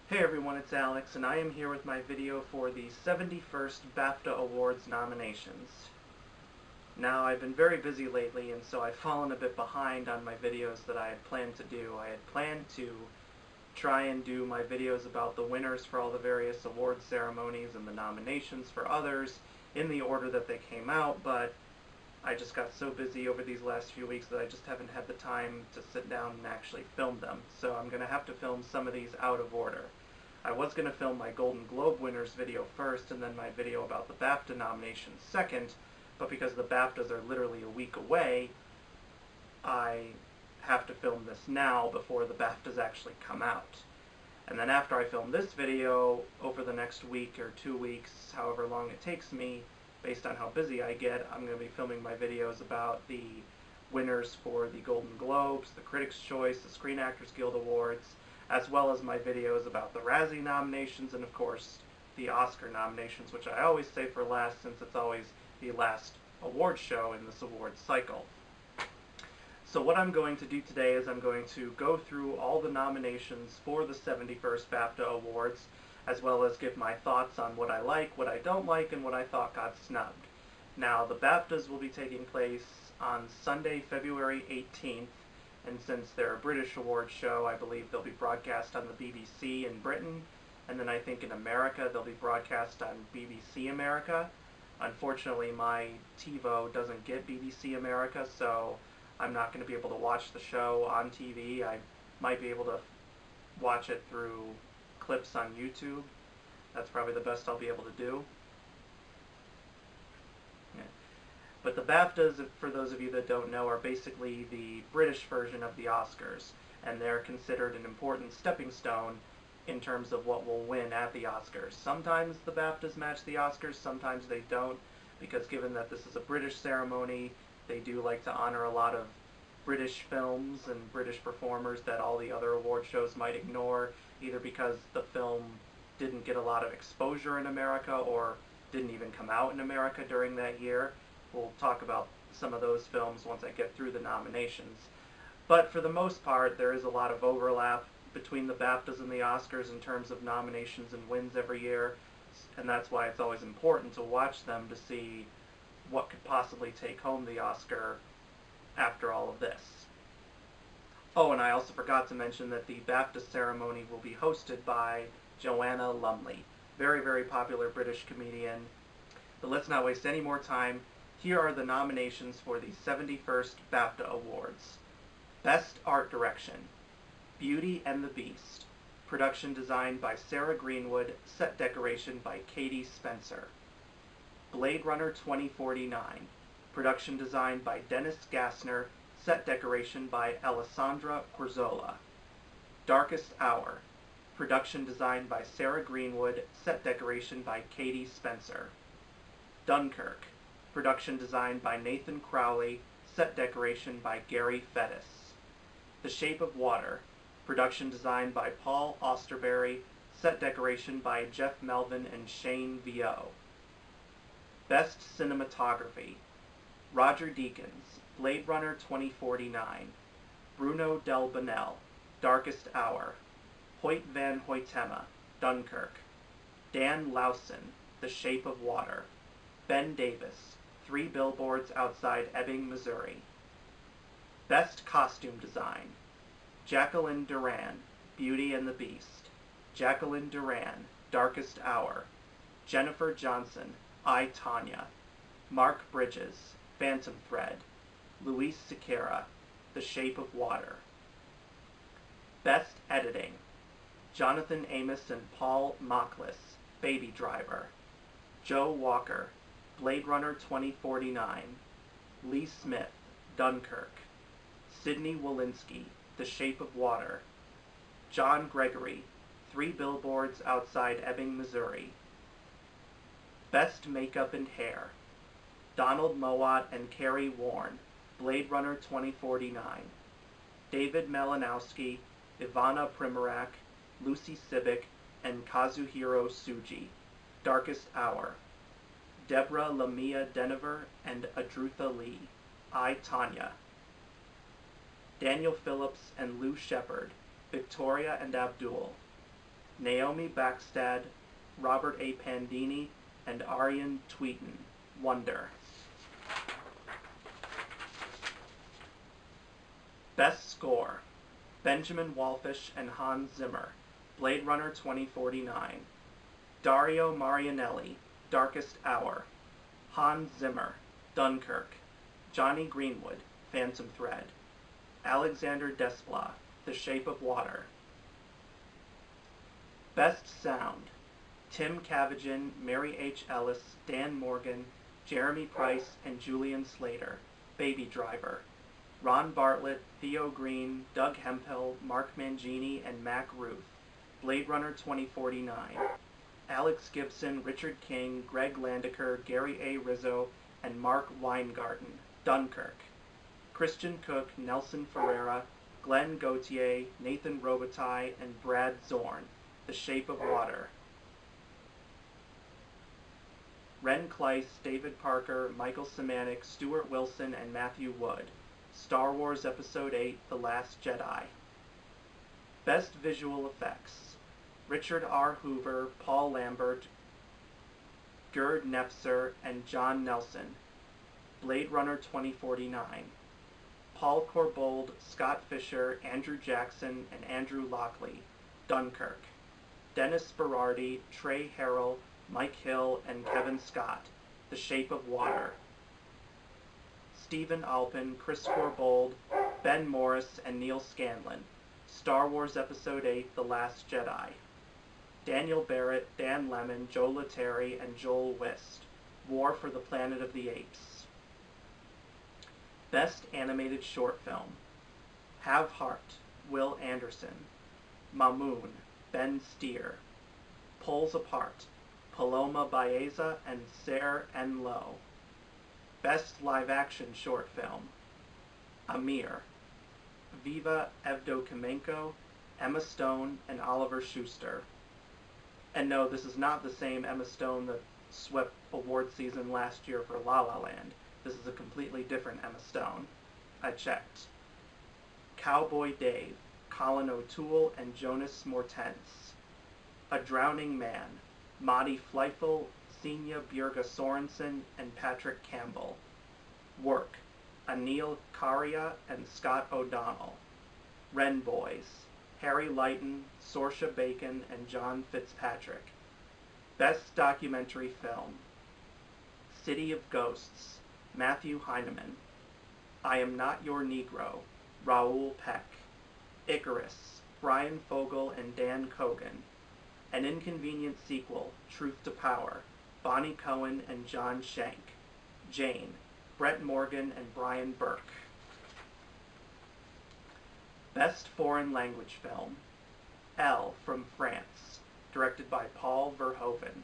Hey everyone, it's Alex, and I am here with my video for the 71st BAFTA Awards nominations. Now, I've been very busy lately, and so I've fallen a bit behind on my videos that I had planned to do. I had planned to try and do my videos about the winners for all the various award ceremonies and the nominations for others in the order that they came out, but I just got so busy over these last few weeks that I just haven't had the time to sit down and actually film them. So I'm going to have to film some of these out of order. I was going to film my Golden Globe winners video first and then my video about the BAFTA nominations second, but because the BAFTAs are literally a week away, I have to film this now before the BAFTAs actually come out. And then after I film this video, over the next week or 2 weeks, however long it takes me, based on how busy I get, I'm going to be filming my videos about the winners for the Golden Globes, the Critics' Choice, the Screen Actors Guild Awards, as well as my videos about the Razzie nominations and, of course, the Oscar nominations, which I always say for last since it's always the last award show in this awards cycle. So what I'm going to do today is I'm going to go through all the nominations for the 71st BAFTA Awards, as well as give my thoughts on what I like, what I don't like, and what I thought got snubbed. Now, the BAFTAs will be taking place on Sunday, February 18th, and since they're a British award show, I believe they'll be broadcast on the BBC in Britain, and then I think in America they'll be broadcast on BBC America. Unfortunately, my TiVo doesn't get BBC America, so I'm not going to be able to watch the show on TV. I might be able to watch it through clips on YouTube. That's probably the best I'll be able to do. Yeah. But the BAFTAs, for those of you that don't know, are basically the British version of the Oscars, and they're considered an important stepping stone in terms of what will win at the Oscars. Sometimes the BAFTAs match the Oscars, sometimes they don't, because given that this is a British ceremony, they do like to honor a lot of British films and British performers that all the other award shows might ignore, either because the film didn't get a lot of exposure in America or didn't even come out in America during that year. We'll talk about some of those films once I get through the nominations. But for the most part, there is a lot of overlap between the BAFTAs and the Oscars in terms of nominations and wins every year, and that's why it's always important to watch them to see what could possibly take home the Oscar after all of this. Oh, and I also forgot to mention that the BAFTA ceremony will be hosted by Joanna Lumley, very, very popular British comedian. But let's not waste any more time. Here are the nominations for the 71st BAFTA Awards. Best Art Direction, Beauty and the Beast. Production design by Sarah Greenwood, set decoration by Katie Spencer. Blade Runner 2049. Production design by Dennis Gassner, set decoration by Alessandra Querzola. Darkest Hour. Production design by Sarah Greenwood, set decoration by Katie Spencer. Dunkirk. Production design by Nathan Crowley, set decoration by Gary Fettis. The Shape of Water. Production design by Paul Austerberry, set decoration by Jeff Melvin and Shane Vio. Best Cinematography. Roger Deakins, Blade Runner 2049. Bruno Del Bonell, Darkest Hour. Hoyt van Hoytema, Dunkirk. Dan Lawson, The Shape of Water. Ben Davis, 3 Billboards Outside Ebbing, Missouri. Best Costume Design. Jacqueline Duran, Beauty and the Beast. Jacqueline Duran, Darkest Hour. Jennifer Johnson, I, Tonya. Mark Bridges, Phantom Thread. Luis Sequeira, The Shape of Water. Best Editing. Jonathan Amos and Paul Machlis, Baby Driver. Joe Walker, Blade Runner 2049. Lee Smith, Dunkirk. Sidney Wolinski, The Shape of Water. John Gregory, 3 Billboards Outside Ebbing, Missouri. Best Makeup and Hair. Donald Mowat and Carrie Warren, Blade Runner 2049. David Malinowski, Ivana Primorak, Lucy Sibic, and Kazuhiro Tsuji, Darkest Hour. Deborah Lamia Deniver and Adrutha Lee, I, Tonya. Daniel Phillips and Lou Shepard, Victoria and Abdul. Naomi Backstad, Robert A. Pandini, and Arian Tweeten. Wonder. Best Score: Benjamin Wallfisch and Hans Zimmer, Blade Runner 2049. Dario Marianelli, Darkest Hour. Hans Zimmer, Dunkirk. Johnny Greenwood, Phantom Thread. Alexander Desplat, The Shape of Water. Best Sound: Tim Cavagen, Mary H. Ellis, Dan Morgan, Jeremy Price, and Julian Slater, Baby Driver. Ron Bartlett, Theo Green, Doug Hemphill, Mark Mangini, and Mac Ruth, Blade Runner 2049. Alex Gibson, Richard King, Greg Landecker, Gary A. Rizzo, and Mark Weingarten, Dunkirk. Christian Cook, Nelson Ferreira, Glenn Gautier, Nathan Robitaille, and Brad Zorn, The Shape of Water. Ren Kleiss, David Parker, Michael Szymanczyk, Stuart Wilson, and Matthew Wood, Star Wars Episode VIII, The Last Jedi. Best Visual Effects: Richard R. Hoover, Paul Lambert, Gerd Nefzer, and John Nelson, Blade Runner 2049. Paul Corbould, Scott Fisher, Andrew Jackson, and Andrew Lockley, Dunkirk. Dennis Berardi, Trey Harrell, Mike Hill, and Kevin Scott, The Shape of Water. Stephen Alpin, Chris Corbould, Ben Morris, and Neil Scanlon, Star Wars Episode VIII, The Last Jedi. Daniel Barrett, Dan Lemon, Joe Letteri, and Joel Wist, War for the Planet of the Apes. Best Animated Short Film: Have Heart, Will Anderson. Mamoon, Ben Steer. Poles Apart, Paloma Baeza and Ser N. Lowe. Best Live Action Short Film: Amir, Viva Evdokimenko, Emma Stone, and Oliver Schuster. And no, this is not the same Emma Stone that swept award season last year for La La Land. This is a completely different Emma Stone. I checked. Cowboy Dave, Colin O'Toole, and Jonas Mortens. A Drowning Man, Madi Fleifel, Senia Bjørga Sorensen, and Patrick Campbell. Work: Anil Karia and Scott O'Donnell. Wren Boys, Harry Lighton, Saoirse Bacon, and John Fitzpatrick. Best Documentary Film: City of Ghosts, Matthew Heineman. I Am Not Your Negro, Raoul Peck. Icarus, Brian Fogel and Dan Cogan. An Inconvenient Sequel, Truth to Power, Bonnie Cohen and John Shank. Jane, Brett Morgan and Brian Burke. Best Foreign Language Film: Elle from France, directed by Paul Verhoeven.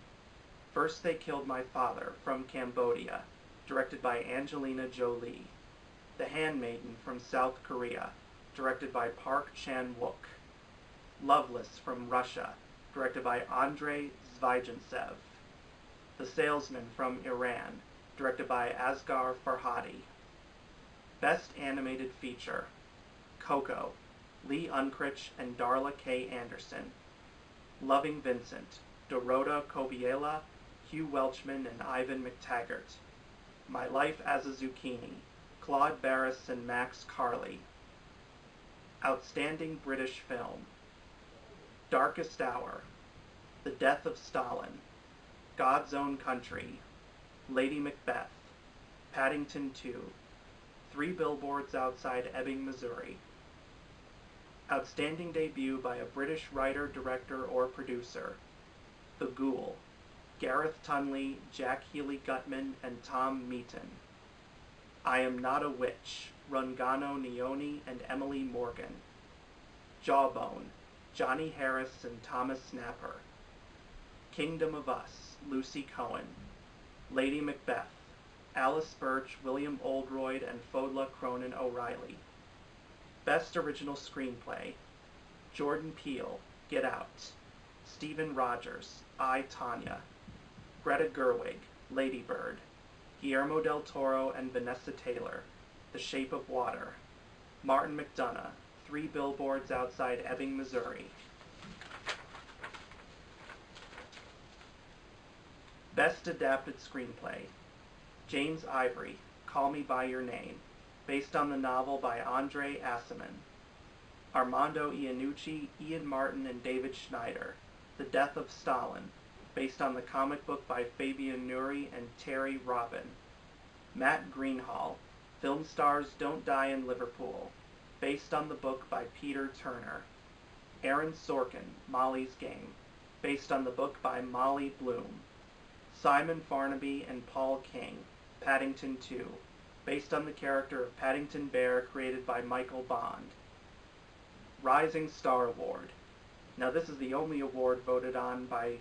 First They Killed My Father from Cambodia, directed by Angelina Jolie. The Handmaiden from South Korea, directed by Park Chan-wook. Loveless from Russia, directed by Andrei Zvygintsev. The Salesman from Iran, directed by Asghar Farhadi. Best Animated Feature: Coco, Lee Unkrich and Darla K. Anderson. Loving Vincent, Dorota Kobiela, Hugh Welchman, and Ivan McTaggart. My Life as a Zucchini, Claude Barras and Max Carley. Outstanding British Film: Darkest Hour, The Death of Stalin, God's Own Country, Lady Macbeth, Paddington 2, 3 Billboards Outside Ebbing, Missouri. Outstanding Debut by a British Writer, Director, or Producer: The Ghoul, Gareth Tunley, Jack Healy-Gutman, and Tom Meaton. I Am Not a Witch, Rungano Nioni and Emily Morgan. Jawbone, Johnny Harris and Thomas Snapper. Kingdom of Us, Lucy Cohen. Lady Macbeth, Alice Birch, William Oldroyd, and Fodla Cronin O'Reilly. Best Original Screenplay: Jordan Peele, Get Out. Stephen Rogers, I, Tonya. Greta Gerwig, Lady Bird. Guillermo del Toro and Vanessa Taylor, The Shape of Water. Martin McDonagh, 3 Billboards Outside Ebbing, Missouri. Best Adapted Screenplay. James Ivory, Call Me By Your Name, based on the novel by Andre Aciman. Armando Iannucci, Ian Martin, and David Schneider, The Death of Stalin, based on the comic book by Fabian Nuri and Terry Robin. Matt Greenhall, Film Stars Don't Die in Liverpool, based on the book by Peter Turner. Aaron Sorkin, Molly's Game, based on the book by Molly Bloom. Simon Farnaby and Paul King, Paddington 2, based on the character of Paddington Bear created by Michael Bond. Rising Star Award. Now this is the only award voted on by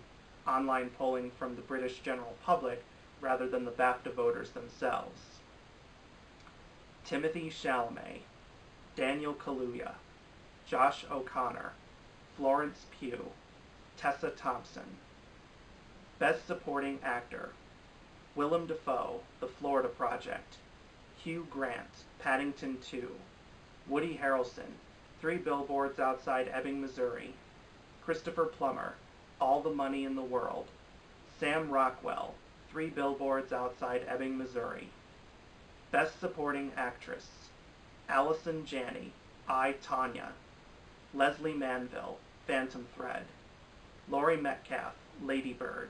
online polling from the British general public rather than the BAFTA voters themselves. Timothy Chalamet, Daniel Kaluuya, Josh O'Connor, Florence Pugh, Tessa Thompson. Best Supporting Actor. Willem Dafoe, The Florida Project. Hugh Grant, Paddington 2. Woody Harrelson, 3 Billboards Outside Ebbing, Missouri. Christopher Plummer, All the Money in the World. Sam Rockwell, 3 Billboards Outside Ebbing, Missouri. Best Supporting Actress. Allison Janney, I, Tonya. Leslie Manville, Phantom Thread. Laurie Metcalf, Lady Bird.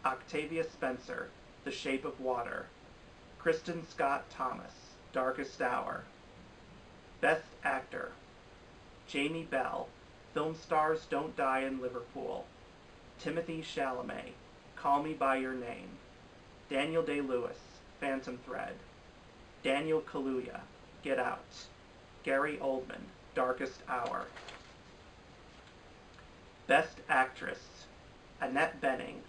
Octavia Spencer, The Shape of Water. Kristen Scott Thomas, Darkest Hour. Best Actor. Jamie Bell, Film Stars Don't Die in Liverpool. Timothy Chalamet, Call Me By Your Name. Daniel Day-Lewis, Phantom Thread. Daniel Kaluuya, Get Out. Gary Oldman, Darkest Hour. Best Actress. Annette Bening,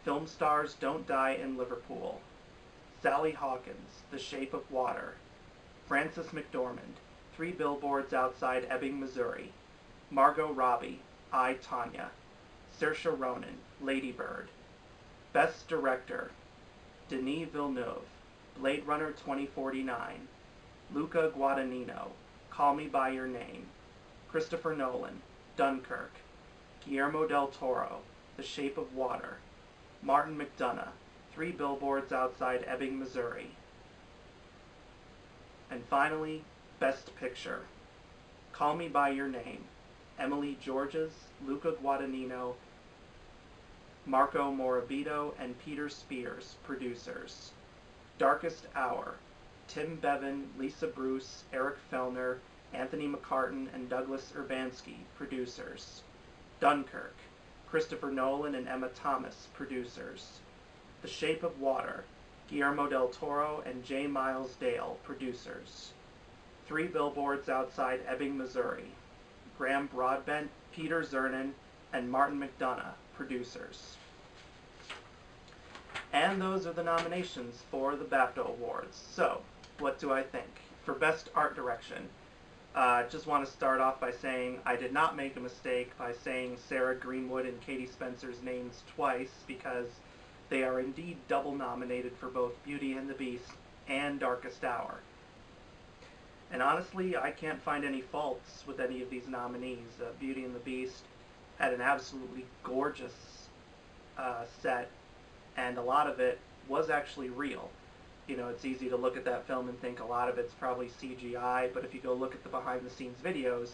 Film Stars Don't Die in Liverpool. Sally Hawkins, The Shape of Water. Frances McDormand, 3 Billboards Outside Ebbing, Missouri. Margot Robbie, I, Tonya. Saoirse Ronan, Lady Bird. Best Director. Denis Villeneuve, Blade Runner 2049. Luca Guadagnino, Call Me By Your Name. Christopher Nolan, Dunkirk. Guillermo del Toro, The Shape of Water. Martin McDonagh, 3 Billboards Outside Ebbing, Missouri. And finally, Best Picture. Call Me By Your Name. Emily Georges, Luca Guadagnino, Marco Morabito, and Peter Spears, producers. Darkest Hour. Tim Bevan, Lisa Bruce, Eric Fellner, Anthony McCartan, and Douglas Urbanski, producers. Dunkirk. Christopher Nolan and Emma Thomas, producers. The Shape of Water. Guillermo del Toro and J. Miles Dale, producers. 3 Billboards Outside Ebbing, Missouri. Graham Broadbent, Peter Zernin, and Martin McDonagh, producers. And those are the nominations for the BAFTA Awards. So, what do I think? For Best Art Direction, just want to start off by saying I did not make a mistake by saying Sarah Greenwood and Katie Spencer's names twice, because they are indeed double nominated for both Beauty and the Beast and Darkest Hour. And honestly, I can't find any faults with any of these nominees. Beauty and the Beast had an absolutely gorgeous set, and a lot of it was actually real. You know, it's easy to look at that film and think a lot of it's probably CGI, but if you go look at the behind-the-scenes videos,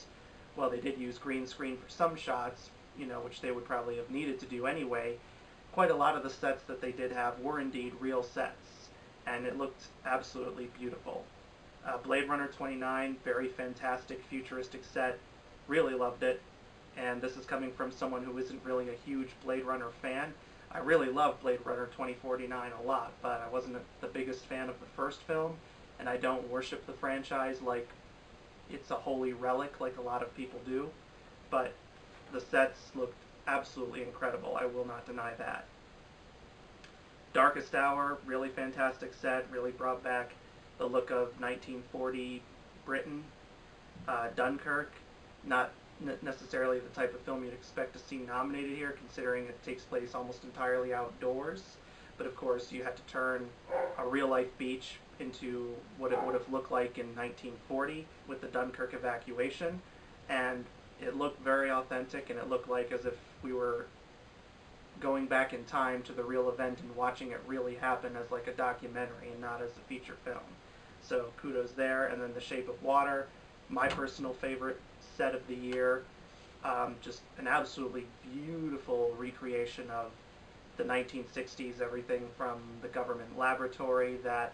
well, they did use green screen for some shots, you know, which they would probably have needed to do anyway. Quite a lot of the sets that they did have were indeed real sets, and it looked absolutely beautiful. Blade Runner 29, very fantastic futuristic set, really loved it, and this is coming from someone who isn't really a huge Blade Runner fan. I really love Blade Runner 2049 a lot, but I wasn't the biggest fan of the first film, and I don't worship the franchise like it's a holy relic like a lot of people do, but the sets looked absolutely incredible, I will not deny that. Darkest Hour, really fantastic set, really brought back the look of 1940 Britain. Dunkirk, not necessarily the type of film you'd expect to see nominated here, considering it takes place almost entirely outdoors, but of course you had to turn a real-life beach into what it would have looked like in 1940 with the Dunkirk evacuation, and it looked very authentic, and it looked like as if we were going back in time to the real event and watching it really happen as like a documentary and not as a feature film. So kudos there. And then The Shape of Water, my personal favorite set of the year. Just an absolutely beautiful recreation of the 1960s, everything from the government laboratory that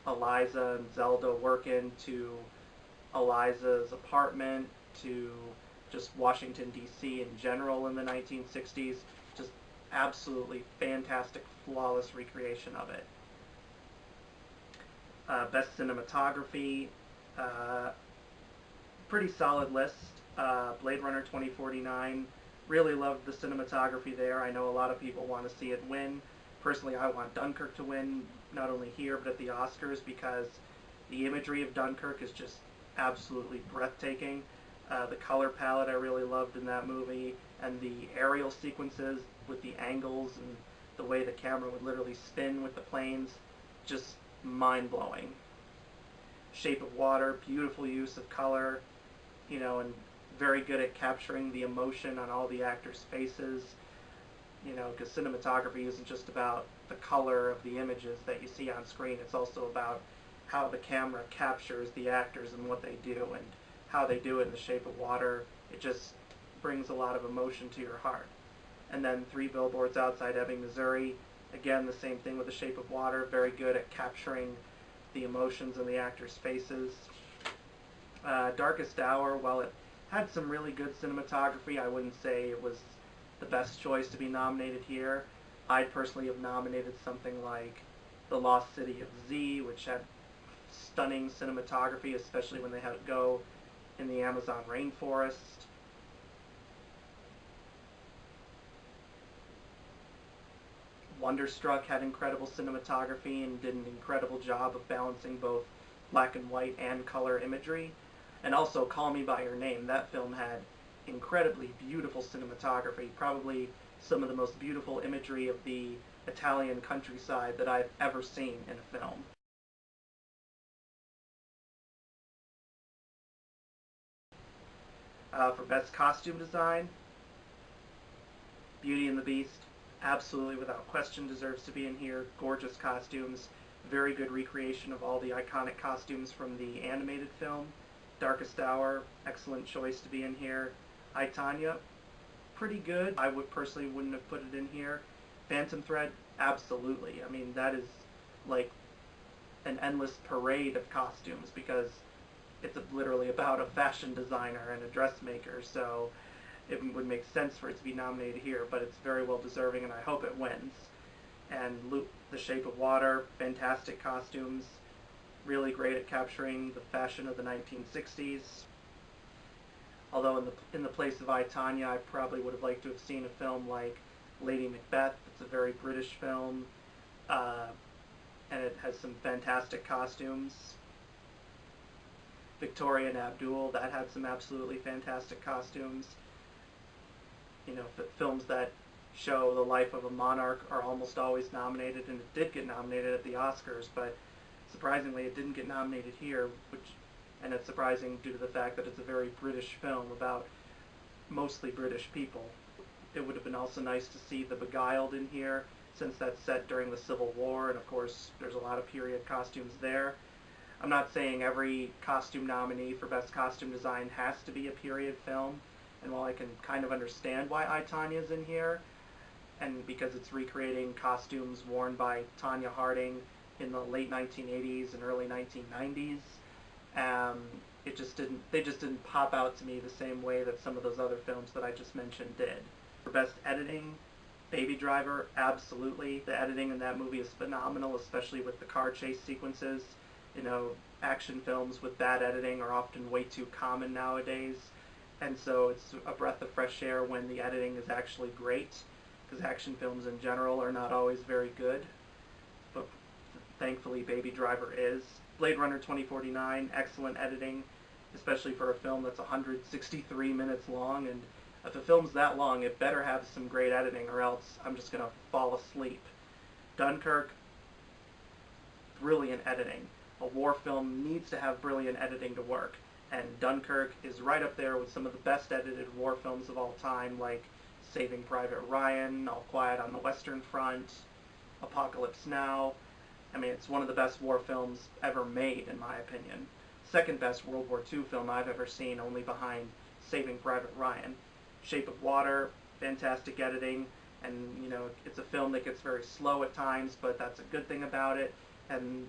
Eliza and Zelda work in, to Eliza's apartment, to just Washington, D.C. in general in the 1960s. Just absolutely fantastic, flawless recreation of it. Best cinematography, pretty solid list. Blade Runner 2049, really loved the cinematography there. I know a lot of people want to see it win. Personally, I want Dunkirk to win, not only here but at the Oscars, because the imagery of Dunkirk is just absolutely breathtaking. The color palette I really loved in that movie, and the aerial sequences with the angles and the way the camera would literally spin with the planes, just mind-blowing. Shape of Water, beautiful use of color, and very good at capturing the emotion on all the actors' faces, because cinematography isn't just about the color of the images that you see on screen, it's also about how the camera captures the actors and what they do, and how they do it in The Shape of Water. It just brings a lot of emotion to your heart. And then Three Billboards Outside Ebbing, Missouri, again, the same thing with The Shape of Water, very good at capturing the emotions in the actors' faces. Darkest Hour, while it had some really good cinematography, I wouldn't say it was the best choice to be nominated here. I'd personally have nominated something like The Lost City of Z, which had stunning cinematography, especially when they had to go in the Amazon rainforest. Wonderstruck had incredible cinematography and did an incredible job of balancing both black and white and color imagery. And also Call Me By Your Name, that film had incredibly beautiful cinematography, probably some of the most beautiful imagery of the Italian countryside that I've ever seen in a film. For Best Costume Design, Beauty and the Beast, absolutely without question deserves to be in here. Gorgeous costumes, very good recreation of all the iconic costumes from the animated film. Darkest Hour, excellent choice to be in here. I, Tonya, pretty good. I personally wouldn't have put it in here. Phantom Thread, absolutely. I mean, that is like an endless parade of costumes, because it's literally about a fashion designer and a dressmaker, so it would make sense for it to be nominated here, but it's very well deserving, and I hope it wins. And The Shape of Water, fantastic costumes, really great at capturing the fashion of the 1960s. Although in the place of I, Tonya, I probably would have liked to have seen a film like Lady Macbeth. It's a very British film, and it has some fantastic costumes. Victoria and Abdul, that had some absolutely fantastic costumes. Films that show the life of a monarch are almost always nominated, and it did get nominated at the Oscars, but surprisingly it didn't get nominated here, and it's surprising due to the fact that it's a very British film about mostly British people. It would have been also nice to see The Beguiled in here, since that's set during the Civil War, and of course there's a lot of period costumes there. I'm not saying every costume nominee for Best Costume Design has to be a period film, and while I can kind of understand why I, Tonya's in here, and because it's recreating costumes worn by Tonya Harding in the late 1980s and early 1990s, they just didn't pop out to me the same way that some of those other films that I just mentioned did. For Best Editing, Baby Driver, absolutely. The editing in that movie is phenomenal, especially with the car chase sequences. Action films with bad editing are often way too common nowadays, and so it's a breath of fresh air when the editing is actually great, because action films in general are not always very good, but thankfully Baby Driver is. Blade Runner 2049, excellent editing, especially for a film that's 163 minutes long, and if a film's that long, it better have some great editing, or else I'm just going to fall asleep. Dunkirk, brilliant editing. A war film needs to have brilliant editing to work, and Dunkirk is right up there with some of the best edited war films of all time, like Saving Private Ryan, All Quiet on the Western Front, Apocalypse Now. I mean, it's one of the best war films ever made, in my opinion. Second best World War II film I've ever seen, only behind Saving Private Ryan. Shape of Water, fantastic editing, and it's a film that gets very slow at times, but that's a good thing about it, and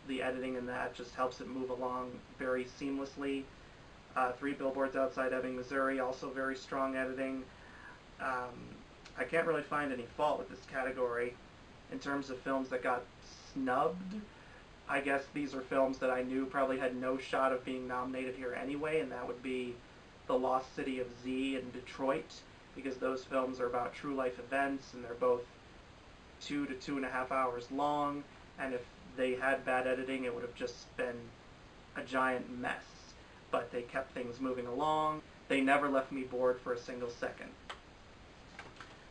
the editing in that just helps it move along very seamlessly. Three Billboards Outside Ebbing, Missouri, also very strong editing. I can't really find any fault with this category. In terms of films that got snubbed, I guess these are films that I knew probably had no shot of being nominated here anyway, and that would be The Lost City of Z and Detroit, because those films are about true life events, and they're both 2 to 2.5 hours long, and if they had bad editing, it would have just been a giant mess. But they kept things moving along. They never left me bored for a single second.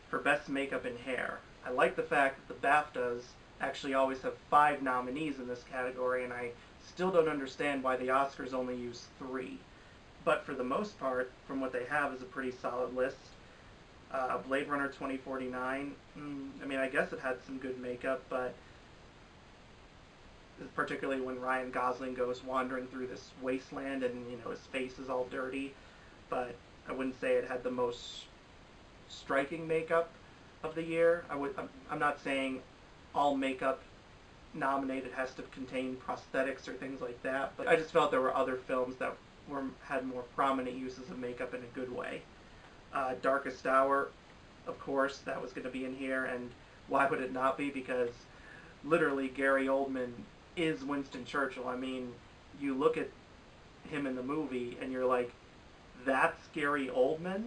For Best Makeup and Hair, I like the fact that the BAFTAs actually always have 5 nominees in this category, and I still don't understand why the Oscars only use 3. But for the most part, from what they have, is a pretty solid list. Blade Runner 2049, I mean, I guess it had some good makeup, but particularly when Ryan Gosling goes wandering through this wasteland and his face is all dirty, but I wouldn't say it had the most striking makeup of the year. I'm not saying all makeup nominated has to contain prosthetics or things like that, but I just felt there were other films that had more prominent uses of makeup in a good way. Darkest Hour, of course, that was going to be in here, and why would it not be? Because literally Gary Oldman is Winston Churchill. I mean, you look at him in the movie and you're like, that's Gary Oldman?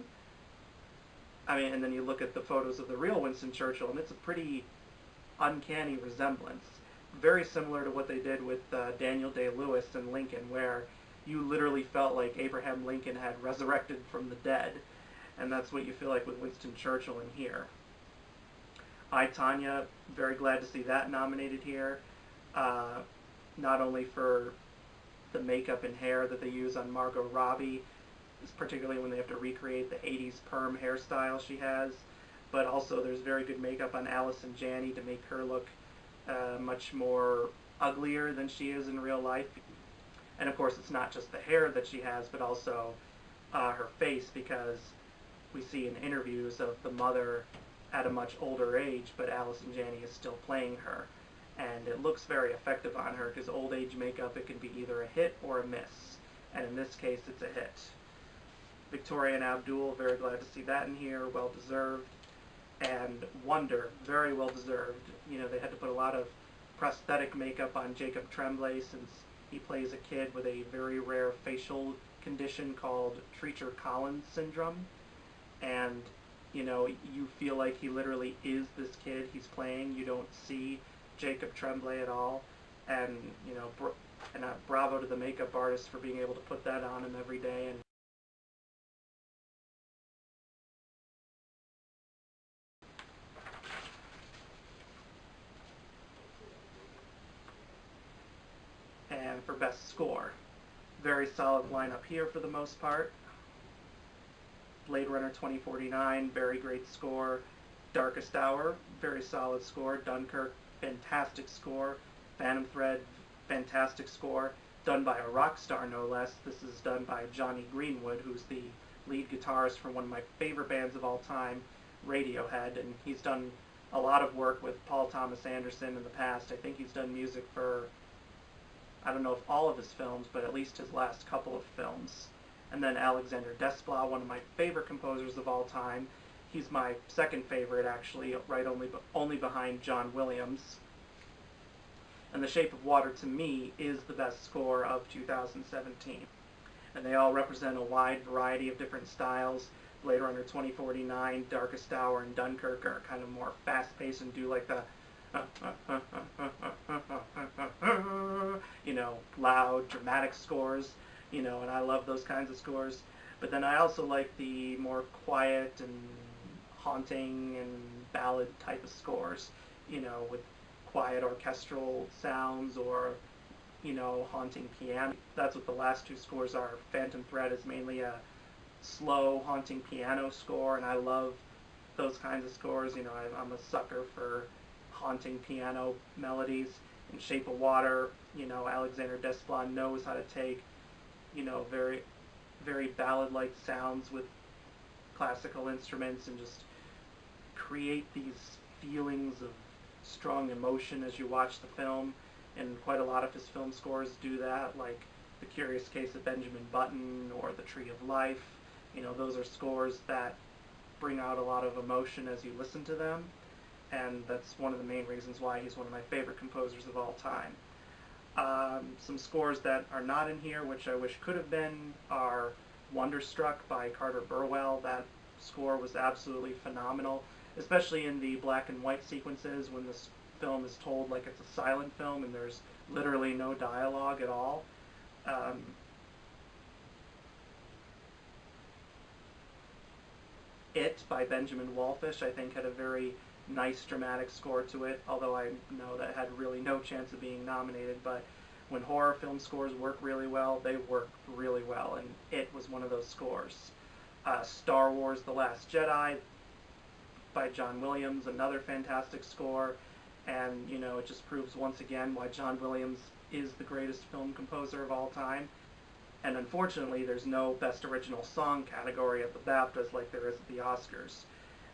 I mean, and then you look at the photos of the real Winston Churchill, and it's a pretty uncanny resemblance. Very similar to what they did with Daniel Day-Lewis and Lincoln, where you literally felt like Abraham Lincoln had resurrected from the dead, and that's what you feel like with Winston Churchill in here. I, Tonya, very glad to see that nominated here, not only for the makeup and hair that they use on Margot Robbie, particularly when they have to recreate the 80s perm hairstyle she has, but also there's very good makeup on Allison Janney to make her look much more uglier than she is in real life. And of course, it's not just the hair that she has, but also her face, because we see in interviews of the mother at a much older age, but Allison Janney is still playing her. And it looks very effective on her, because old age makeup, it can be either a hit or a miss. And in this case, it's a hit. Victoria and Abdul, very glad to see that in here, well deserved. And Wonder, very well deserved. They had to put a lot of prosthetic makeup on Jacob Tremblay, since he plays a kid with a very rare facial condition called Treacher-Collins syndrome. And, you feel like he literally is this kid he's playing. You don't see Jacob Tremblay at all. And, bravo to the makeup artist for being able to put that on him every day. And for Best Score, very solid lineup here for the most part. Blade Runner 2049, very great score. Darkest Hour, very solid score. Dunkirk, fantastic score. Phantom Thread, fantastic score. Done by a rock star, no less. This is done by Johnny Greenwood, who's the lead guitarist for one of my favorite bands of all time, Radiohead, and he's done a lot of work with Paul Thomas Anderson in the past. I think he's done music for, I don't know if all of his films, but at least his last couple of films. And then Alexander Desplat, one of my favorite composers of all time. He's my second favorite, actually, right only behind John Williams. And The Shape of Water, to me, is the best score of 2017. And they all represent a wide variety of different styles. Blade Runner 2049, Darkest Hour, and Dunkirk are kind of more fast-paced and do like the loud, dramatic scores, and I love those kinds of scores. But then I also like the more quiet and haunting and ballad type of scores, with quiet orchestral sounds or, haunting piano. That's what the last two scores are. Phantom Thread is mainly a slow, haunting piano score, and I love those kinds of scores. You know, I'm a sucker for haunting piano melodies. In Shape of Water, you know, Alexander Desplat knows how to take, you know, very, very ballad-like sounds with classical instruments and just create these feelings of strong emotion as you watch the film. And quite a lot of his film scores do that, like The Curious Case of Benjamin Button or The Tree of Life. You know, those are scores that bring out a lot of emotion as you listen to them, and that's one of the main reasons why he's one of my favorite composers of all time. Some scores that are not in here, which I wish could have been, are Wonderstruck by Carter Burwell. That score was absolutely phenomenal, especially in the black and white sequences when this film is told like it's a silent film and there's literally no dialogue at all. It by Benjamin Wallfish, I think, had a very nice dramatic score to it, although I know that had really no chance of being nominated. But when horror film scores work really well, they work really well, and it was one of those scores. Star Wars The Last Jedi by John Williams, another fantastic score, and you know, it just proves once again why John Williams is the greatest film composer of all time. And unfortunately, there's no Best Original Song category at the BAFTAs like there is at the Oscars.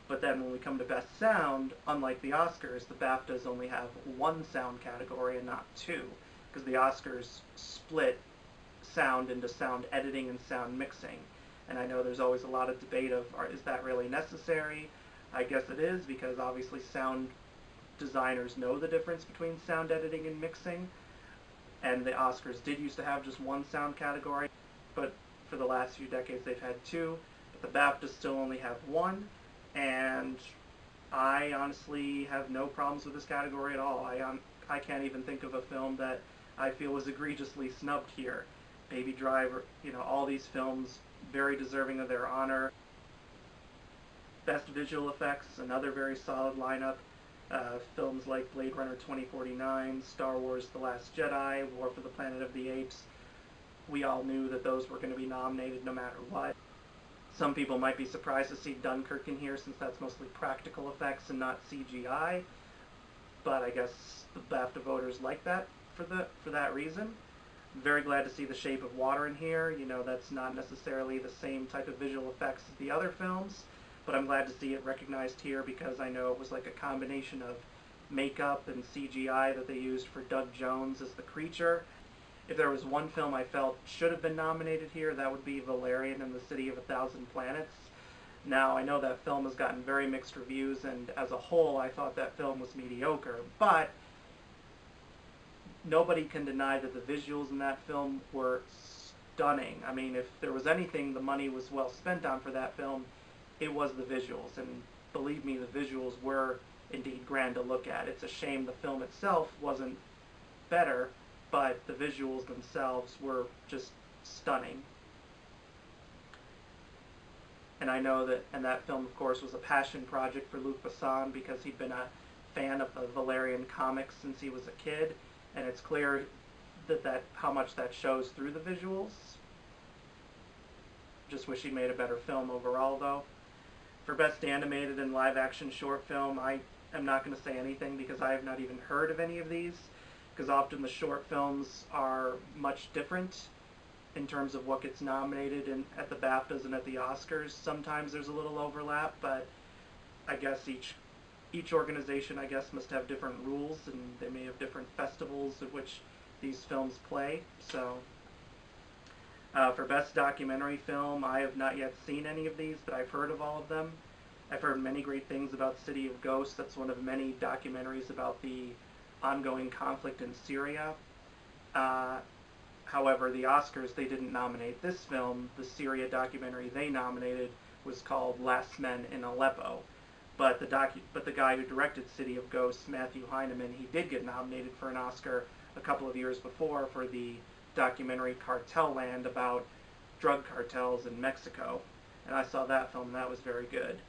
But then when we come to Best Sound, unlike the Oscars, the BAFTAs only have one sound category and not two, because the Oscars split sound into sound editing and sound mixing. And I know there's always a lot of debate of, is that really necessary? I guess it is, because obviously sound designers know the difference between sound editing and mixing. And the Oscars did used to have just one sound category, but for the last few decades they've had two. But the BAFTAs still only have one, and I honestly have no problems with this category at all. I can't even think of a film that I feel was egregiously snubbed here. Baby Driver, you know, all these films very deserving of their honor. Best Visual Effects, another very solid lineup. Films like Blade Runner 2049, Star Wars The Last Jedi, War for the Planet of the Apes, we all knew that those were going to be nominated no matter what. Some people might be surprised to see Dunkirk in here since that's mostly practical effects and not CGI, but I guess the BAFTA voters like that for that reason. I'm very glad to see The Shape of Water in here. You know, that's not necessarily the same type of visual effects as the other films, but I'm glad to see it recognized here because I know it was like a combination of makeup and CGI that they used for Doug Jones as the creature. If there was one film I felt should have been nominated here, that would be Valerian and the City of a Thousand Planets. Now, I know that film has gotten very mixed reviews, and as a whole, I thought that film was mediocre, but nobody can deny that the visuals in that film were stunning. I mean, if there was anything the money was well spent on for that film, it was the visuals, and believe me, the visuals were indeed grand to look at. It's a shame the film itself wasn't better, but the visuals themselves were just stunning. And I know that film, of course, was a passion project for Luc Besson because he'd been a fan of the Valerian comics since he was a kid, and it's clear that how much that shows through the visuals. Just wish he made a better film overall, though. For Best Animated and Live Action Short Film, I am not going to say anything because I have not even heard of any of these, because often the short films are much different in terms of what gets nominated at the BAFTAs and at the Oscars. Sometimes there's a little overlap, but I guess each organization, I guess, must have different rules, and they may have different festivals at which these films play. So for Best Documentary Film, I have not yet seen any of these, but I've heard of all of them. I've heard many great things about City of Ghosts. That's one of many documentaries about the ongoing conflict in Syria. However, the Oscars, they didn't nominate this film. The Syria documentary they nominated was called Last Men in Aleppo. But the guy who directed City of Ghosts, Matthew Heineman, he did get nominated for an Oscar a couple of years before for the documentary Cartel Land about drug cartels in Mexico. And I saw that film, and that was very good.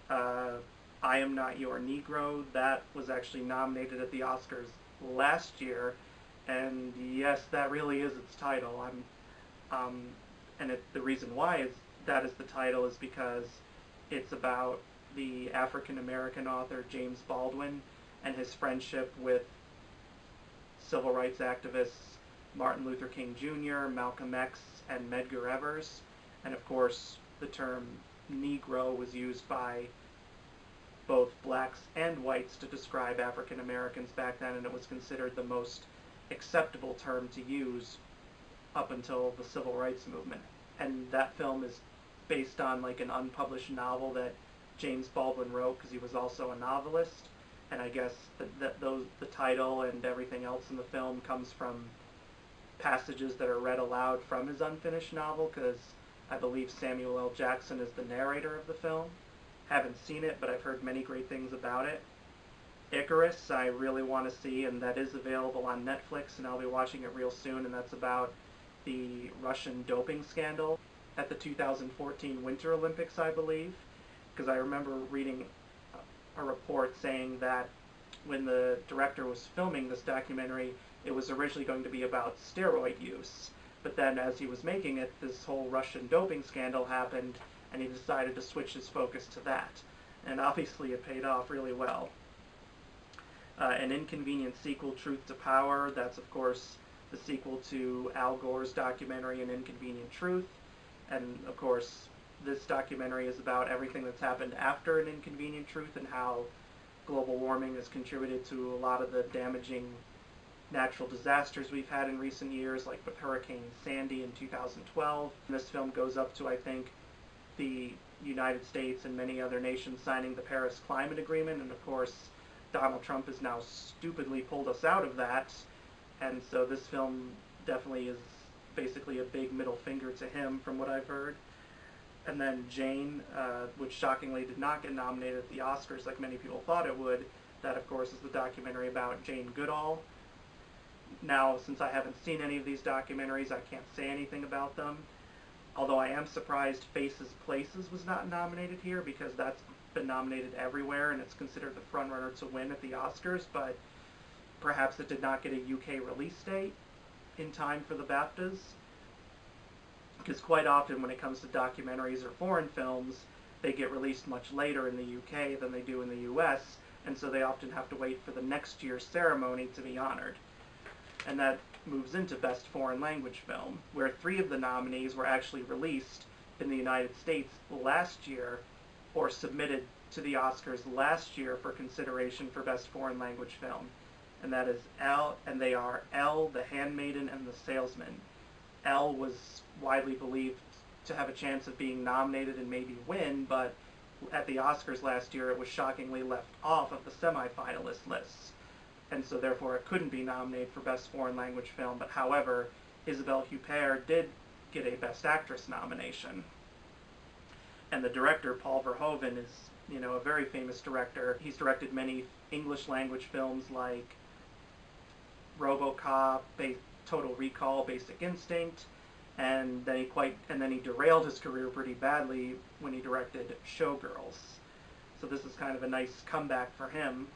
I Am Not Your Negro, that was actually nominated at the Oscars last year, and yes, that really is its title. The reason why that is the title is because it's about the African-American author James Baldwin and his friendship with civil rights activists Martin Luther King Jr., Malcolm X, and Medgar Evers. And of course, the term Negro was used by both blacks and whites to describe African Americans back then, and it was considered the most acceptable term to use up until the civil rights movement. And that film is based on like an unpublished novel that James Baldwin wrote, because he was also a novelist. And I guess the title and everything else in the film comes from passages that are read aloud from his unfinished novel, because I believe Samuel L. Jackson is the narrator of the film. Haven't seen it, but I've heard many great things about it. Icarus, I really want to see, and that is available on Netflix, and I'll be watching it real soon, and that's about the Russian doping scandal at the 2014 Winter Olympics, I believe, because I remember reading a report saying that when the director was filming this documentary, it was originally going to be about steroid use, but then as he was making it, this whole Russian doping scandal happened, and he decided to switch his focus to that. And obviously it paid off really well. An inconvenient sequel, Truth to Power, that's of course the sequel to Al Gore's documentary An Inconvenient Truth. And of course this documentary is about everything that's happened after An Inconvenient Truth and how global warming has contributed to a lot of the damaging natural disasters we've had in recent years, like with Hurricane Sandy in 2012. And this film goes up to, I think, the United States and many other nations signing the Paris Climate Agreement, and of course Donald Trump has now stupidly pulled us out of that, and so this film definitely is basically a big middle finger to him from what I've heard. And then Jane, which shockingly did not get nominated at the Oscars like many people thought it would. That of course is the documentary about Jane Goodall. Now, since I haven't seen any of these documentaries, I can't say anything about them. Although I am surprised Faces Places was not nominated here, because that's been nominated everywhere and it's considered the frontrunner to win at the Oscars, but perhaps it did not get a UK release date in time for the BAFTAs. Because quite often when it comes to documentaries or foreign films, they get released much later in the UK than they do in the US, and so they often have to wait for the next year's ceremony to be honored. And that moves into Best Foreign Language Film, where 3 of the nominees were actually released in the United States last year, or submitted to the Oscars last year for consideration for Best Foreign Language Film. And that is they are Elle, The Handmaiden, and The Salesman. Elle was widely believed to have a chance of being nominated and maybe win, but at the Oscars last year it was shockingly left off of the semi-finalist lists. And so therefore it couldn't be nominated for Best Foreign Language Film, but however, Isabelle Huppert did get a Best Actress nomination. And the director, Paul Verhoeven, is, a very famous director. He's directed many English language films like RoboCop, Total Recall, Basic Instinct, and then he derailed his career pretty badly when he directed Showgirls. So this is kind of a nice comeback for him.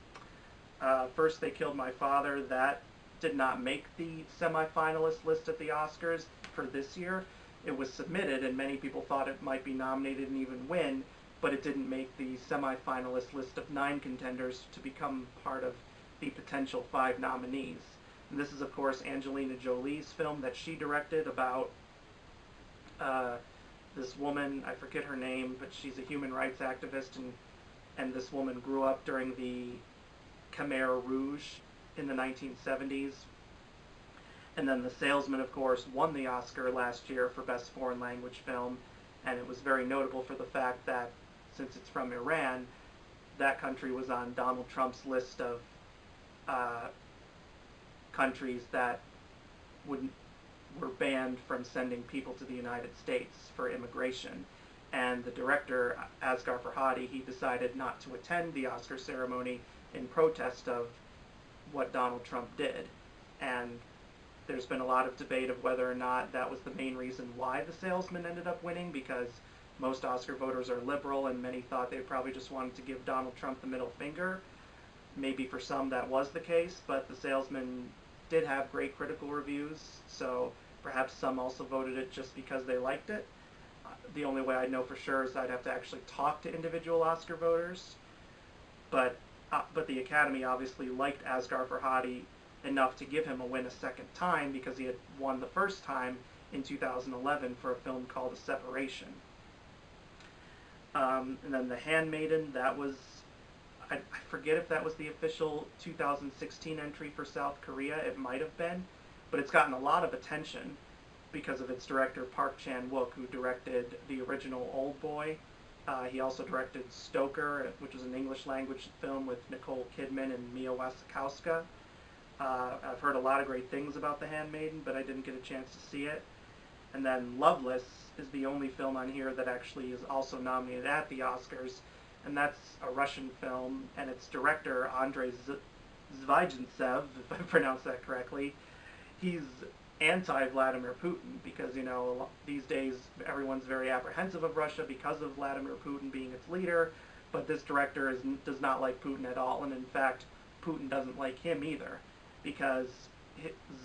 First They Killed My Father, that did not make the semi-finalist list at the Oscars for this year. It was submitted and many people thought it might be nominated and even win, but it didn't make the semi-finalist list of 9 contenders to become part of the potential 5 nominees. And this is of course Angelina Jolie's film that she directed about this woman, I forget her name, but she's a human rights activist, and this woman grew up during the Khmer Rouge in the 1970s. And then The Salesman, of course, won the Oscar last year for Best Foreign Language Film, and it was very notable for the fact that, since it's from Iran, that country was on Donald Trump's list of countries that were banned from sending people to the United States for immigration. And the director, Asghar Farhadi, he decided not to attend the Oscar ceremony in protest of what Donald Trump did. And there's been a lot of debate of whether or not that was the main reason why The Salesman ended up winning, because most Oscar voters are liberal and many thought they probably just wanted to give Donald Trump the middle finger. Maybe for some that was the case, but The Salesman did have great critical reviews, so perhaps some also voted it just because they liked it. the only way I'd know for sure is I'd have to actually talk to individual Oscar voters. But the Academy obviously liked Asghar Farhadi enough to give him a win a second time because he had won the first time in 2011 for a film called A Separation. And then The Handmaiden, that was, I forget if that was the official 2016 entry for South Korea. It might have been, but it's gotten a lot of attention because of its director Park Chan-wook, who directed the original Old Boy. He also directed Stoker, which was an English language film with Nicole Kidman and Mia Wasikowska. I've heard a lot of great things about The Handmaiden, but I didn't get a chance to see it. And then Loveless is the only film on here that actually is also nominated at the Oscars, and that's a Russian film, and its director, Andrei Zvygintsev, if I pronounced that correctly, he's anti-Vladimir Putin because, you know, these days everyone's very apprehensive of Russia because of Vladimir Putin being its leader, but this director does not like Putin at all, and in fact, Putin doesn't like him either, because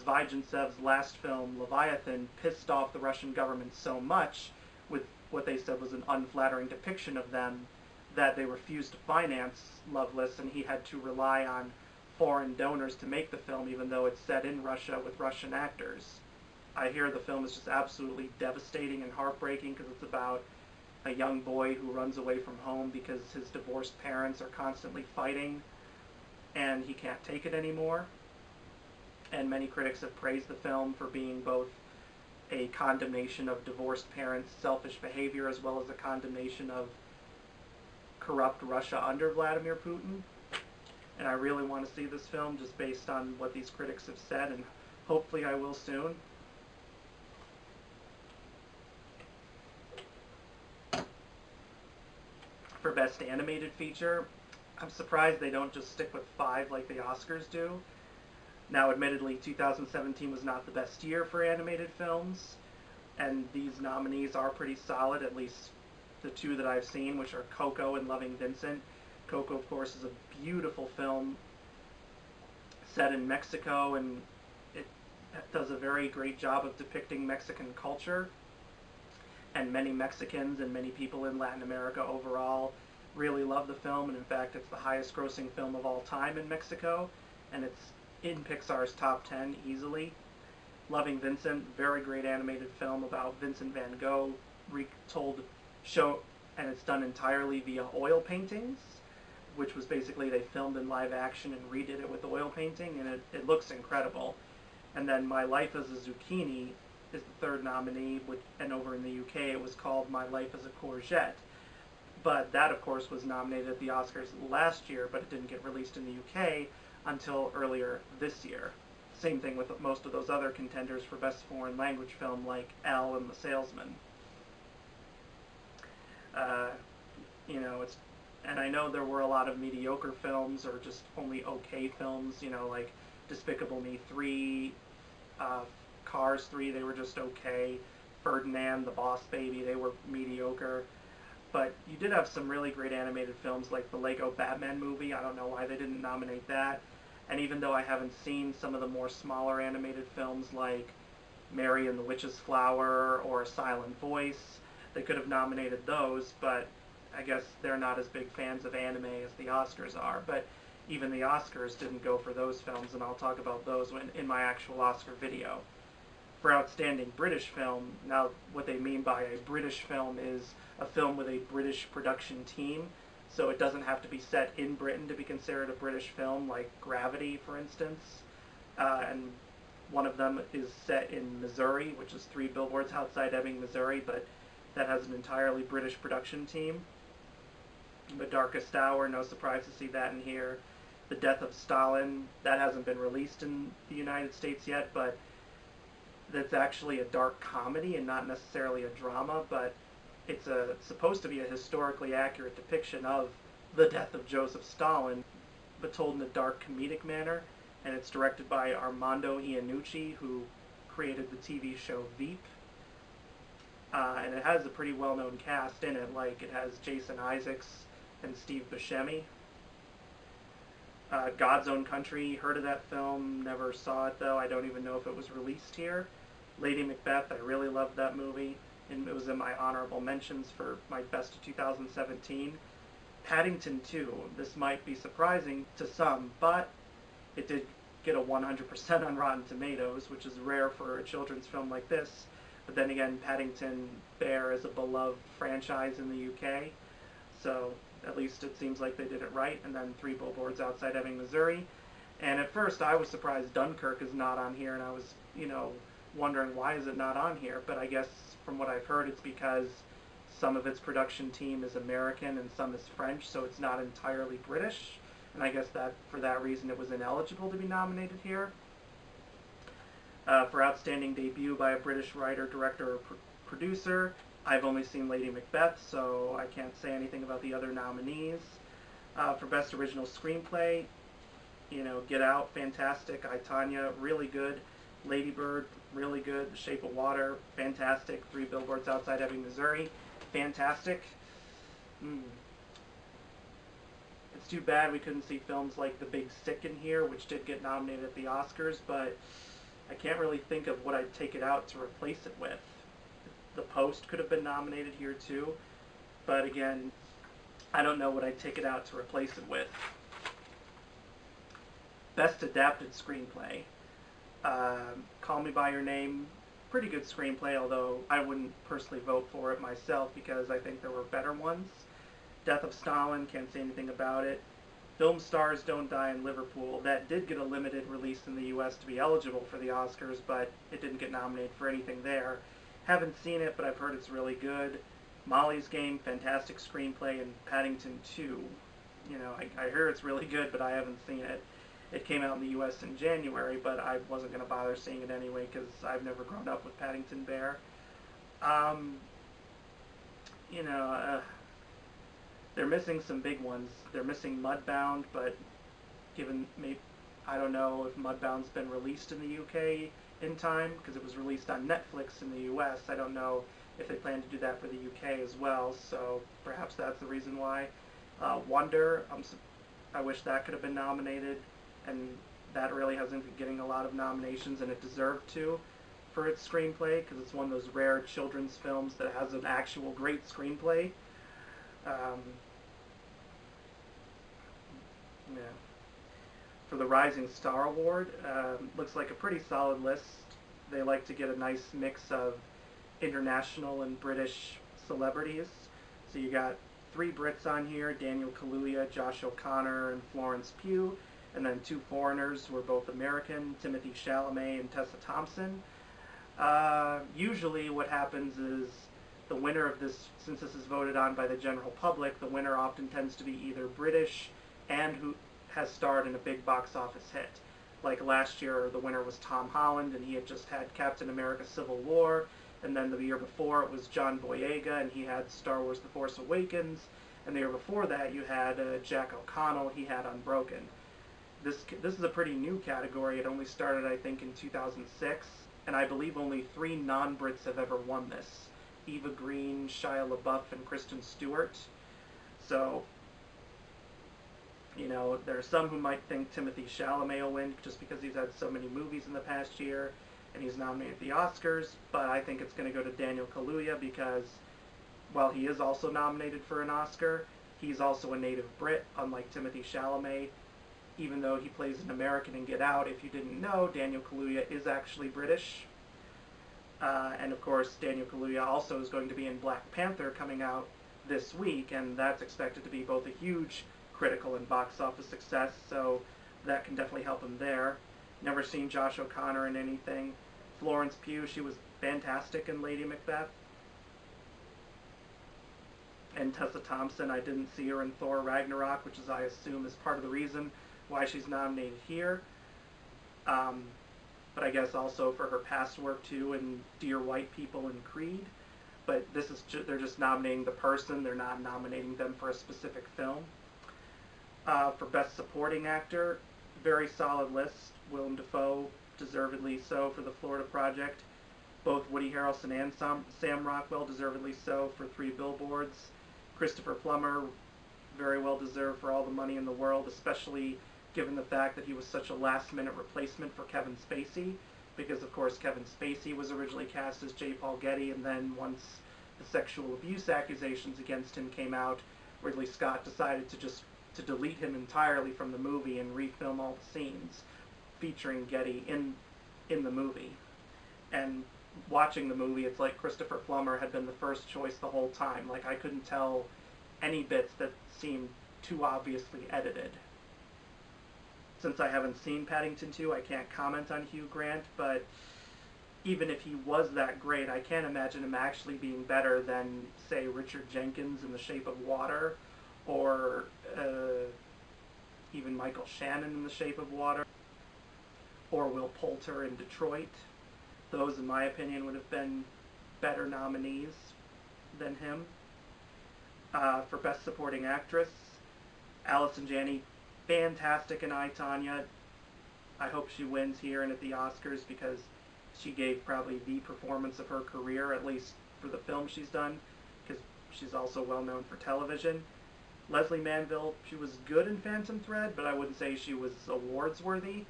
Zvygintsev's last film, Leviathan, pissed off the Russian government so much with what they said was an unflattering depiction of them that they refused to finance Loveless, and he had to rely on foreign donors to make the film, even though it's set in Russia with Russian actors. I hear the film is just absolutely devastating and heartbreaking because it's about a young boy who runs away from home because his divorced parents are constantly fighting and he can't take it anymore. And many critics have praised the film for being both a condemnation of divorced parents' selfish behavior as well as a condemnation of corrupt Russia under Vladimir Putin. And I really want to see this film just based on what these critics have said, and hopefully I will soon. For Best Animated Feature, I'm surprised they don't just stick with 5 like the Oscars do. Now, admittedly, 2017 was not the best year for animated films, and these nominees are pretty solid, at least the 2 that I've seen, which are Coco and Loving Vincent. Coco, of course, is a beautiful film set in Mexico, and it does a very great job of depicting Mexican culture. And many Mexicans and many people in Latin America overall really love the film, and in fact, it's the highest grossing film of all time in Mexico, and it's in Pixar's top 10 easily. Loving Vincent, very great animated film about Vincent van Gogh, and it's done entirely via oil paintings, which was basically they filmed in live action and redid it with oil painting, and it looks incredible. And then My Life as a Zucchini is the 3rd nominee, and over in the UK it was called My Life as a Courgette. But that, of course, was nominated at the Oscars last year, but it didn't get released in the UK until earlier this year. Same thing with most of those other contenders for Best Foreign Language Film, like Elle and The Salesman. And I know there were a lot of mediocre films or just only okay films, like Despicable Me 3, Cars 3, they were just okay. Ferdinand, The Boss Baby, they were mediocre. But you did have some really great animated films like the Lego Batman movie. I don't know why they didn't nominate that. And even though I haven't seen some of the more smaller animated films like Mary and the Witch's Flower or A Silent Voice, they could have nominated those, but I guess they're not as big fans of anime as the Oscars are. But even the Oscars didn't go for those films, and I'll talk about those in my actual Oscar video. For Outstanding British Film, now what they mean by a British film is a film with a British production team, so it doesn't have to be set in Britain to be considered a British film, like Gravity, for instance. And one of them is set in Missouri, which is 3 billboards outside Ebbing, Missouri, but that has an entirely British production team. The Darkest Hour, no surprise to see that in here. The Death of Stalin, that hasn't been released in the United States yet, but that's actually a dark comedy and not necessarily a drama, but it's supposed to be a historically accurate depiction of the death of Joseph Stalin, but told in a dark comedic manner, and it's directed by Armando Iannucci, who created the TV show Veep. And it has a pretty well-known cast in it, like it has Jason Isaacs and Steve Buscemi. God's Own Country, heard of that film, never saw it though, I don't even know if it was released here. Lady Macbeth, I really loved that movie. and it was in my honorable mentions for my best of 2017. Paddington 2. This might be surprising to some, but it did get a 100% on Rotten Tomatoes, which is rare for a children's film like this. But then again, Paddington Bear is a beloved franchise in the UK, so at least it seems like they did it right. And then Three Billboards Outside Ebbing, Missouri. And at first I was surprised Dunkirk is not on here, and I was, wondering why is it not on here. But I guess from what I've heard, it's because some of its production team is American and some is French, so it's not entirely British. And I guess that for that reason it was ineligible to be nominated here. For Outstanding Debut by a British writer, director, or producer, I've only seen Lady Macbeth, so I can't say anything about the other nominees. For Best Original Screenplay, Get Out, fantastic. I, Tonya, really good. Lady Bird, really good. The Shape of Water, fantastic. Three Billboards Outside Ebbing, Missouri, fantastic. It's too bad we couldn't see films like The Big Sick in here, which did get nominated at the Oscars, but I can't really think of what I'd take it out to replace it with. The Post could have been nominated here too, but again, I don't know what I'd take it out to replace it with. Best Adapted Screenplay. Call Me By Your Name, pretty good screenplay, although I wouldn't personally vote for it myself because I think there were better ones. Death of Stalin, can't say anything about it. Film Stars Don't Die in Liverpool, that did get a limited release in the US to be eligible for the Oscars, but it didn't get nominated for anything there. Haven't seen it, but I've heard it's really good. Molly's Game, fantastic screenplay, and Paddington 2. I hear it's really good, but I haven't seen it. It came out in the US in January, but I wasn't going to bother seeing it anyway because I've never grown up with Paddington Bear. They're missing some big ones. They're missing Mudbound, but I don't know if Mudbound's been released in the UK in time because it was released on Netflix in the US. I don't know if they plan to do that for the UK as well, so perhaps that's the reason why. Wonder, I wish that could have been nominated, and that really hasn't been getting a lot of nominations, and it deserved to for its screenplay because it's one of those rare children's films that has an actual great screenplay. For the Rising Star Award, looks like a pretty solid list. They like to get a nice mix of international and British celebrities. So you got 3 Brits on here, Daniel Kaluuya, Josh O'Connor, and Florence Pugh, and then 2 foreigners who are both American, Timothy Chalamet and Tessa Thompson. Usually what happens is the winner of this, since this is voted on by the general public, the winner often tends to be either British and who has starred in a big box office hit. Like last year, the winner was Tom Holland, and he had just had Captain America Civil War, and then the year before it was John Boyega, and he had Star Wars The Force Awakens, and the year before that you had Jack O'Connell, he had Unbroken. This is a pretty new category. It only started, I think, in 2006, and I believe only 3 non-Brits have ever won this. Eva Green, Shia LaBeouf, and Kristen Stewart. So, there are some who might think Timothy Chalamet will win just because he's had so many movies in the past year and he's nominated at the Oscars, but I think it's going to go to Daniel Kaluuya because, while he is also nominated for an Oscar, he's also a native Brit, unlike Timothy Chalamet. Even though he plays an American in Get Out, if you didn't know, Daniel Kaluuya is actually British. And of course, Daniel Kaluuya also is going to be in Black Panther coming out this week, and that's expected to be both a huge critical and box office success, so that can definitely help him there. Never seen Josh O'Connor in anything. Florence Pugh, she was fantastic in Lady Macbeth. And Tessa Thompson, I didn't see her in Thor Ragnarok, which is, I assume, is part of the reason why she's nominated here. But I guess also for her past work too in Dear White People and Creed. But this is they're just nominating the person, they're not nominating them for a specific film. For Best Supporting Actor, very solid list. Willem Dafoe, deservedly so for The Florida Project. Both Woody Harrelson and Sam Rockwell, deservedly so for 3 Billboards. Christopher Plummer, very well deserved for All the Money in the World, especially given the fact that he was such a last-minute replacement for Kevin Spacey. because of course Kevin Spacey was originally cast as J. Paul Getty, and then once the sexual abuse accusations against him came out, Ridley Scott decided to delete him entirely from the movie and refilm all the scenes featuring Getty in the movie. And watching the movie, it's like Christopher Plummer had been the first choice the whole time. Like, I couldn't tell any bits that seemed too obviously edited. Since I haven't seen Paddington 2, I can't comment on Hugh Grant, but even if he was that great, I can't imagine him actually being better than, say, Richard Jenkins in The Shape of Water, or even Michael Shannon in The Shape of Water, or Will Poulter in Detroit. Those, in my opinion, would have been better nominees than him. For Best Supporting Actress, Allison Janney, fantastic in I, Tonya. I hope she wins here and at the Oscars, because she gave probably the performance of her career, at least for the film she's done, because she's also well known for television. Leslie Manville, she was good in Phantom Thread, but I wouldn't say she was awards worthy.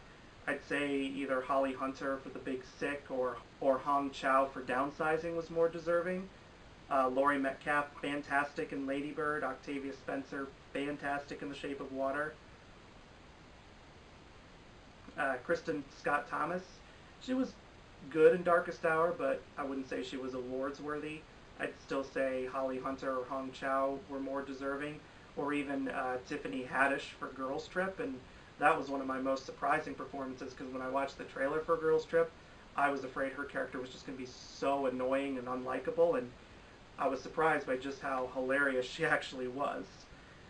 I'd say either Holly Hunter for The Big Sick or Hong Chow for Downsizing was more deserving. Laurie Metcalf, fantastic in Lady Bird. Octavia Spencer, fantastic in The Shape of Water. Kristen Scott Thomas, she was good in Darkest Hour, but I wouldn't say she was awards worthy. I'd still say Holly Hunter or Hong Chow were more deserving, or even Tiffany Haddish for Girls Trip, and that was one of my most surprising performances, because when I watched the trailer for Girls Trip, I was afraid her character was just going to be so annoying and unlikable, and I was surprised by just how hilarious she actually was.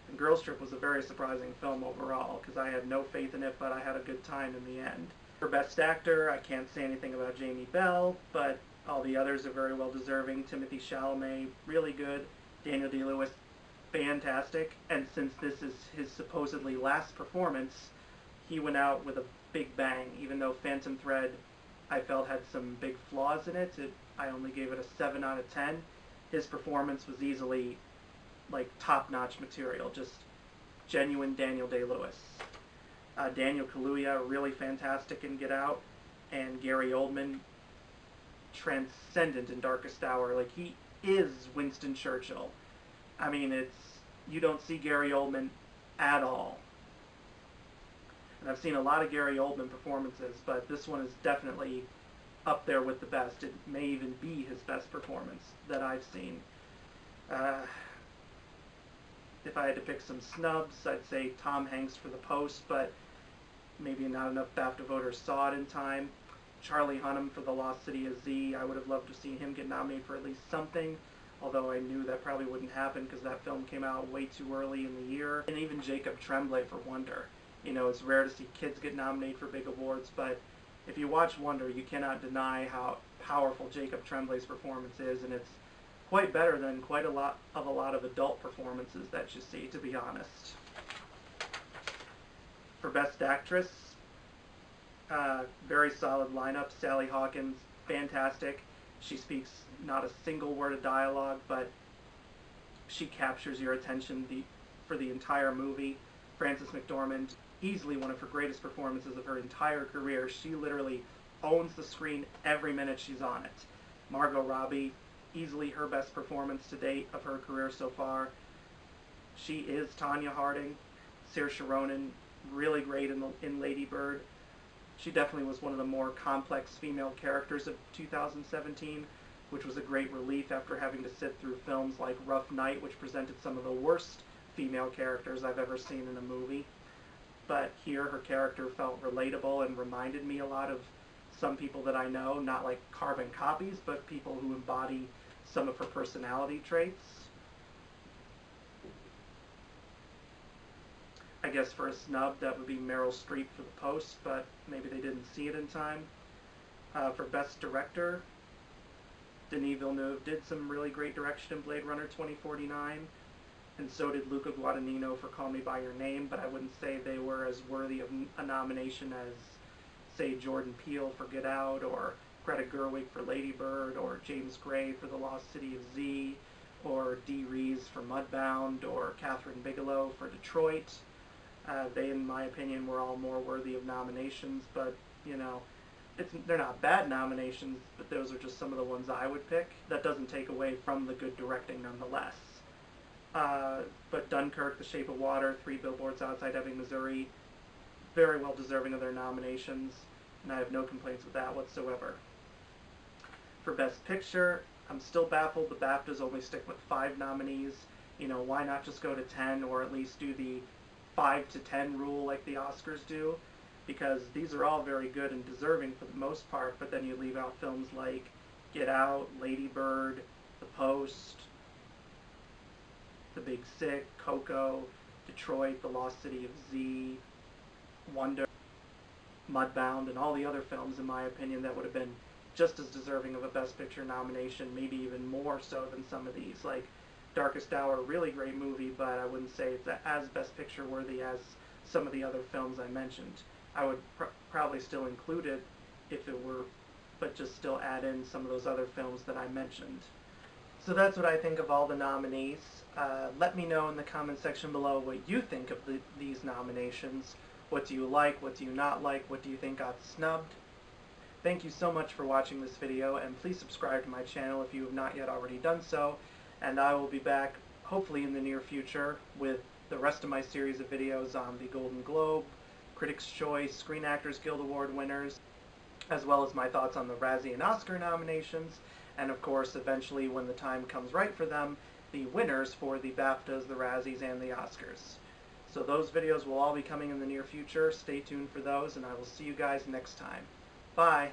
And Girls Trip was a very surprising film overall, because I had no faith in it, but I had a good time in the end. For Best Actor, I can't say anything about Jamie Bell, but all the others are very well deserving. Timothée Chalamet, really good. Daniel Day-Lewis, fantastic. And since this is his supposedly last performance, he went out with a big bang. Even though Phantom Thread, I felt, had some big flaws in it, I only gave it a 7 out of 10. His performance was easily like top-notch material, just genuine Daniel Day-Lewis. Daniel Kaluuya, really fantastic in Get Out, and Gary Oldman, transcendent in Darkest Hour. Like, he is Winston Churchill. I mean, you don't see Gary Oldman at all. And I've seen a lot of Gary Oldman performances, but this one is definitely up there with the best. It may even be his best performance that I've seen. If I had to pick some snubs, I'd say Tom Hanks for The Post, but maybe not enough BAFTA voters saw it in time. Charlie Hunnam for The Lost City of Z. I would have loved to see him get nominated for at least something, although I knew that probably wouldn't happen because that film came out way too early in the year. And even Jacob Tremblay for Wonder. You know, it's rare to see kids get nominated for big awards, but if you watch Wonder, you cannot deny how powerful Jacob Tremblay's performance is, and it's quite better than quite a lot of adult performances that you see, to be honest. For Best Actress, very solid lineup. Sally Hawkins, fantastic. She speaks not a single word of dialogue, but she captures your attention for the entire movie. Frances McDormand, easily one of her greatest performances of her entire career. She literally owns the screen every minute she's on it. Margot Robbie, easily her best performance to date of her career so far. She is Tonya Harding. Saoirse Ronan, really great in Lady Bird. She definitely was one of the more complex female characters of 2017, which was a great relief after having to sit through films like Rough Night, which presented some of the worst female characters I've ever seen in a movie. But here her character felt relatable and reminded me a lot of some people that I know, not like carbon copies, but people who embody some of her personality traits. I guess for a snub, that would be Meryl Streep for The Post, but maybe they didn't see it in time. For Best Director, Denis Villeneuve did some really great direction in Blade Runner 2049, and so did Luca Guadagnino for Call Me By Your Name, but I wouldn't say they were as worthy of a nomination as, say, Jordan Peele for Get Out, or Greta Gerwig for Lady Bird, or James Gray for The Lost City of Z, or Dee Rees for Mudbound, or Catherine Bigelow for Detroit. They, in my opinion, were all more worthy of nominations, but, you know, they're not bad nominations, but those are just some of the ones I would pick. That doesn't take away from the good directing nonetheless. But Dunkirk, The Shape of Water, Three Billboards Outside Ebbing, Missouri, very well deserving of their nominations, and I have no complaints with that whatsoever. For Best Picture, I'm still baffled the BAFTAs only stick with 5 nominees. You know, why not just go to 10, or at least do the 5 to 10 rule like the Oscars do? Because these are all very good and deserving for the most part, but then you leave out films like Get Out, Lady Bird, The Post, The Big Sick, Coco, Detroit, The Lost City of Z, Wonder, Mudbound, and all the other films, in my opinion, that would have been just as deserving of a Best Picture nomination, maybe even more so than some of these. Like Darkest Hour, really great movie, but I wouldn't say it's as Best Picture worthy as some of the other films I mentioned. I would probably still include it if it were, but just still add in some of those other films that I mentioned. So that's what I think of all the nominees. Let me know in the comment section below what you think of these nominations. What do you like? What do you not like? What do you think got snubbed? Thank you so much for watching this video, and please subscribe to my channel if you have not yet already done so, and I will be back hopefully in the near future with the rest of my series of videos on the Golden Globe, Critics' Choice, Screen Actors Guild Award winners, as well as my thoughts on the Razzie and Oscar nominations, and of course eventually when the time comes right for them, the winners for the BAFTAs, the Razzies, and the Oscars. So those videos will all be coming in the near future. Stay tuned for those, and I will see you guys next time. Bye!